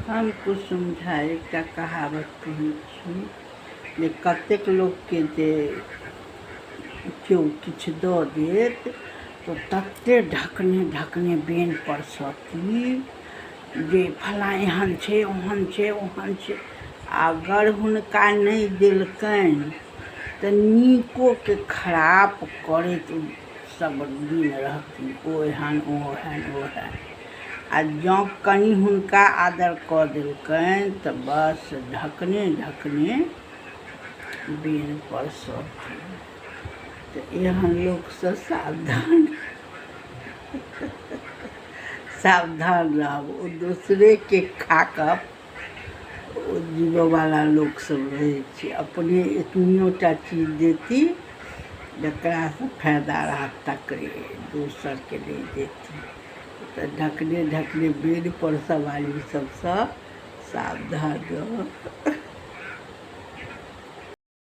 हमको समझाए एकटा कहावत कहै छी जे कतेक लोकके जे केओ किछु दऽ देत तऽ ततेक ढकने बेन परसती जे फलाँ एहन छै ओहन छै ओहन छै। अगर हुनका नहि देलकनि तऽ नीकोके खराब करैत सब दिन रहथिन, ओ एहन ओ एहन ओ एहन। आ जँ कनि हुनका आदर कऽ देलकनि तऽ बस ढकने बेन परसथिन। तऽ एहन लोकसँ सावधान रहब। ओ दोसरेके खा कऽ ओ जीवयवला लोकसभ रहै छै, अपने एतनियो टा चीज देती जकरासँ फायदा रहत तकरे, दोसरके नहि देती। तऽ ढकने बेन परसऽ वाली सबसँ सावधान रहब।